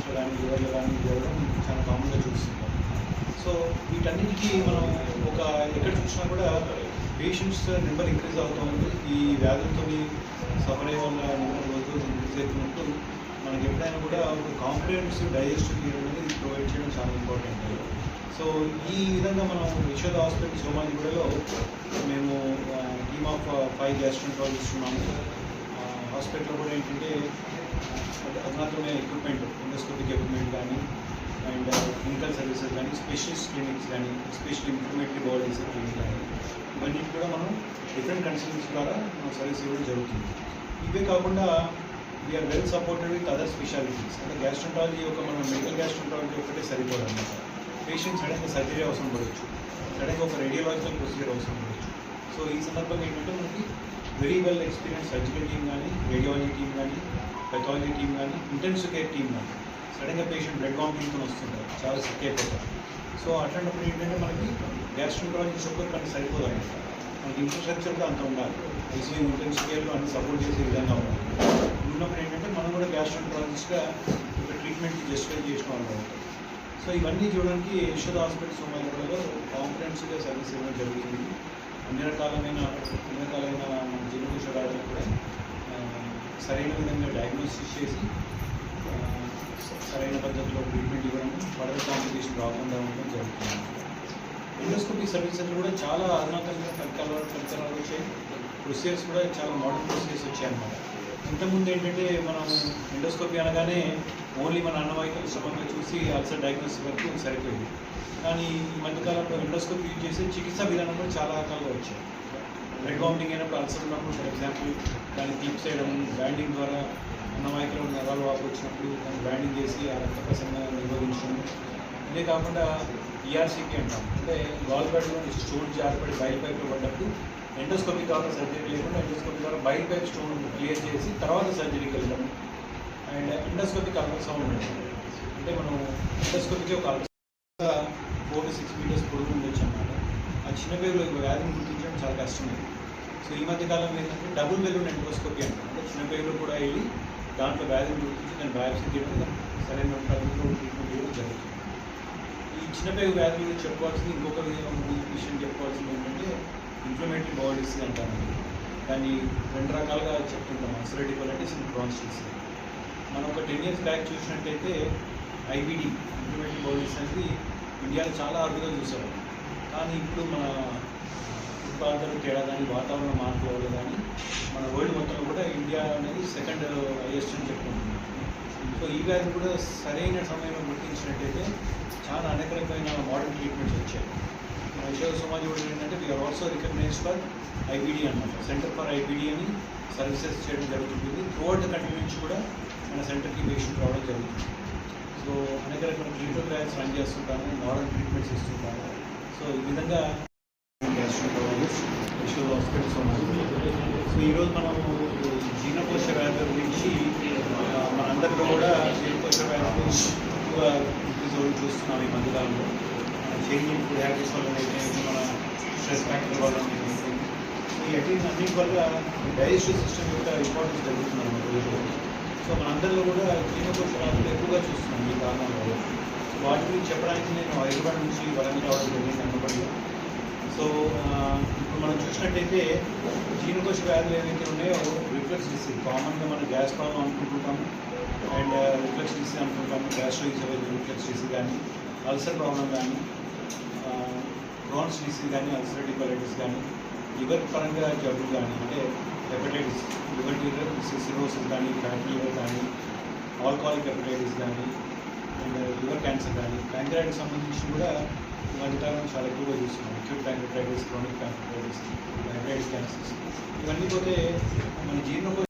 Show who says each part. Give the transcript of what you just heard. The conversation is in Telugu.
Speaker 1: కిడ్నీస్లో కానీ లివర్లో కానీ జరగడం చాలా కామన్గా చూస్తుంటాం. సో వీటన్నిటికీ మనం ఒక ఎక్కడ చూసినా కూడా పేషెంట్స్ నెంబర్ ఇంక్రీజ్ అవుతూ ఉంది. ఈ వ్యాధులతో సఫర్ అయ్యే వాళ్ళ నెంబర్ రోజు ఇంక్రీజ్ అవుతున్నప్పుడు మనకి ఎప్పుడైనా కూడా ఒక కాంప్రిహెన్సివ్ డైజెస్టివ్ కేర్ అనేది ప్రొవైడ్ చేయడం చాలా ఇంపార్టెంట్. సో ఈ విధంగా మనం యశోద హాస్పిటల్ సోమాజిగూడలో మేము టీమ్ ఆఫ్ 5 గ్యాస్ట్రాంట్రాలజిస్ట్ ఉన్నాము. హాస్పిటల్లో కూడా ఏంటంటే అధునాతమైన ఎక్విప్మెంట్, ఎండోస్కోపిక్ ఎక్విప్మెంట్ కానీ అండ్ క్లినికల్ సర్వీసెస్ కానీ, స్పెషలిస్ట్ క్లినిక్స్ కానీ, special inflammatory body disease clinic కానీ, ఇవన్నీ కూడా మనం డిఫరెంట్ కన్సల్టెన్సీ ద్వారా మనం సర్వీస్ ఇవ్వడం జరుగుతుంది. ఇవే కాకుండా we are well supported with other specialities. అంటే గ్యాస్ట్రాంట్రాలజీ మన మెడికల్ గ్యాస్ట్రాంట్రాలజీ ఒకటే సరిపోదు అనమాట. పేషెంట్ సడన్గా సర్జరీ అవసరం పడవచ్చు, సడన్గా ఒక రేడియోలాజికల్ ప్రొసీజర్ అవసరం పడవచ్చు. సో ఈ సందర్భంగా ఏంటంటే మనకి very well experience surgical team కానీ, రేడియాలజీ టీమ్ కానీ, పెథాలజీ టీమ్ కానీ, ఇంటెన్సివ్ కేర్ టీమ్ కానీ, సడన్గా పేషెంట్ బ్లడ్ వామిటింగ్తో వస్తుంటారు, చాలా సిక్ అయిపోతారు. సో అట్లాంటప్పుడు ఏంటంటే మనకి గ్యాస్ట్రాంట్రాలజిస్ట్ ఒక్కరు కానీ సరిపోదు అనమాట. మనకి ఇన్ఫ్రాస్ట్రక్చర్ కూడా అంత ఉండాలి. ఐసీయూ ఇంటెన్సివ్ కేర్లో అన్ని సపోర్ట్ చేసే విధంగా ఉండాలి. ఉన్నప్పుడు ఏంటంటే మనం కూడా గ్యాస్ట్రాంట్రాలజిస్ట్గా ఒక ట్రీట్మెంట్కి జస్టిఫై చేసిన వాళ్ళు అవుతాం. సో ఇవన్నీ చూడడానికి యశోద హాస్పిటల్ సోమాజిగూడలో కాంప్రిహెన్సివ్గా సర్వీస్ ఇవ్వడం జరుగుతుంది. అన్ని రకాలైన మన జీర్ణకోశ వ్యాధులు కూడా సరైన విధంగా డయాగ్నోసిస్ చేసి సరైన పద్ధతిలో ట్రీట్మెంట్ ఇవ్వడం, ఫర్దర్ కాంప్లికేషన్ రాకుండా ఉండడం జరుగుతుంది. ఎండోస్కోపీ సర్వీసెస్ కూడా చాలా అధునాతనంగా పరికరాలు వచ్చాయి. ప్రొసీజర్స్ కూడా చాలా మోడర్న్ ప్రొసీజర్స్ వచ్చాయన్నమాట. ఇంతకుముందు ఏంటంటే మనం ఎండోస్కోపీ అనగానే ఓన్లీ మన అన్నవాహికలు సులభంగా చూసి అల్సర్ డయాగ్నోసిస్ వరకు సరిపోయింది. కానీ ఈ మధ్యకాలంలో ఎండోస్కోపీ యూజ్ చేసే చికిత్సా విధానం కూడా చాలా రకాలుగా వచ్చాయి. బ్లడ్ వామిటింగ్ అయినప్పుడు అల్సర్ ఉన్నప్పుడు ఫర్ ఎగ్జాంపుల్ దాన్ని క్లిప్ చేయడం, బ్యాండింగ్ ద్వారా అన్నవాహికలో నరాలు వాపు వచ్చినప్పుడు దాన్ని బ్యాండింగ్ చేసి ఆ రక్త ప్రసరణ నిరోధించడం. ఇదే కాకుండా ఈఆర్సీపీ అంటాం, అంటే గాల్ బ్లాడర్లో స్టోన్ జారిపడి బయల్ పైప్లో పడ్డప్పుడు ఎండోస్కోపీ ద్వారా సర్జరీ లేకుండా ఎండోస్కోపీ ద్వారా బయల్ పైప్ స్టోన్ క్లియర్ చేసి తర్వాత సర్జరీకి వెళ్ళడం. అండ్ ఎండోస్కోపిక్ అల్ట్రాసౌండ్ అంటే మనం ఎండోస్కోపీకి ఒక 4 to 6 మీటర్స్ పొడుగు ఉండొచ్చు అన్నమాట. ఆ చిన్న పేరులో ఇంకో వ్యాధిని గుర్తించడం చాలా కష్టమైంది. సో ఈ మధ్యకాలం ఏంటంటే డబుల్ బెలూన్ ఎండోస్కోపీ అంటాం, అంటే చిన్న పేరులో కూడా వెళ్ళి దాంట్లో వ్యాధిని గుర్తించి దాన్ని బయాప్సీ చేయడం, సరైన పద్ధతిలో ట్రీట్మెంట్ చేయడం జరుగుతుంది. ఈ చిన్న పేరు వ్యాధి గురించి చెప్పుకోవాల్సింది ఇంకొక విషయం చెప్పుకోవాల్సింది ఏంటంటే ఇన్ఫ్లమేటరీ బాడీ డిసీజ్ అంటామండి. దాన్ని 2 రకాలుగా చెప్తుంటాం, ulcerative colitis and chronic disease. మనం ఒక 10 years బ్యాక్ చూసినట్టయితే ఐబీడీ, ఇన్ఫ్లమేటరీ బాడీ డిసీజ్ అనేది ఇండియాలో చాలా అరుదుగా చూసారు. కానీ ఇప్పుడు మన ఉత్పాదనలు తేడా కానీ, వాతావరణ మార్పుల వల్ల కానీ మన వరల్డ్ మొత్తంలో కూడా ఇండియా అనేది 2nd highest అని చెప్పుకుంటుంది. సో ఈ వ్యాధి కూడా సరైన సమయంలో గుర్తించినట్టయితే చాలా అనేక రకమైన మోడర్న్ ట్రీట్మెంట్స్ వచ్చాయి. యశోద సోమాజిగూడ ఏంటంటే we are also recognized for IBD అనమాట. సెంటర్ ఫర్ ఐబీడీ అని సర్వీసెస్ చేయడం జరుగుతుంది. త్రూఅవుట్ ద కంట్రీ నుంచి కూడా మన సెంటర్కి పేషెంట్ రావడం జరుగుతుంది. సో అనేక రకమైన క్లినికల్ ట్రయల్స్ రన్ చేస్తుంటాము, మోడర్న్ ట్రీట్మెంట్స్ ఇస్తుంటాము. సో ఈ విధంగా gastroenterologist Yashoda hospital Somajiguda. So ఈరోజు మనం జీర్ణకోశ వ్యాధుల గురించి మనందరిలో కూడా జీర్ణకోశ వ్యాధులు ఎక్కువ ఇంక్రీజ్ చూస్తున్నాం ఈ మధ్యకాలంలో. చేంజింగ్ ఫుడ్ హ్యాబిట్స్ వల్ల అయితే, మన స్ట్రెస్ ఫ్యాక్టర్ వల్ల అయితే, ఈ అన్నింటి వల్ల డైజెస్టివ్ సిస్టమ్ యొక్క ఇంపార్టెన్స్ జరుగుతుంది మన రోజులో. సో మనందరిలో కూడా జీర్ణకోశ వ్యాధులు ఎక్కువగా చూస్తున్నాం ఈ కారణాల వల్ల. వాటి గురించి చెప్పడానికి నేను హైదరాబాద్ నుంచి వరంగల్ రావడం జరిగింది అన్నప్పటికీ. సో ఇప్పుడు మనం చూసినట్టయితే జీర్ణకోశ వ్యాధులు ఏవైతే ఉన్నాయో రిఫ్లెక్స్ డిసీజ్, కామన్గా మనం గ్యాస్ ప్రాబ్లం అనుకుంటుంటాము అండ్ రిఫ్లెక్స్ డిసీజ్ అనుకుంటాము. గ్యాస్ట్రోఇసోఫేజియల్ రిఫ్లెక్స్ డిసీజ్ కానీ, అల్సర్ ప్రాబ్లం కానీ, క్రానిక్ డిసీజ్ కానీ, అల్సరేటివ్ కొలైటిస్ కానీ, లివర్ పరంగా జబ్బులు కానీ, అంటే హెపటైటిస్, లివర్ సిరోసిస్ కానీ, ఫ్యాటీ లివర్ కానీ, ఆల్కహాలిక్ హెపటైటిస్ కానీ, అండ్ లివర్ క్యాన్సర్ కానీ, ప్యాంక్రియాటిస్ సంబంధించి కూడా ఈ మధ్యకాలం చాలా ఎక్కువగా చూస్తున్నాం. Acute pancreatitis, chronic pancreatitis, hepatitis cancers. ఇవన్నీ పోతే మన జీర్ణకోశ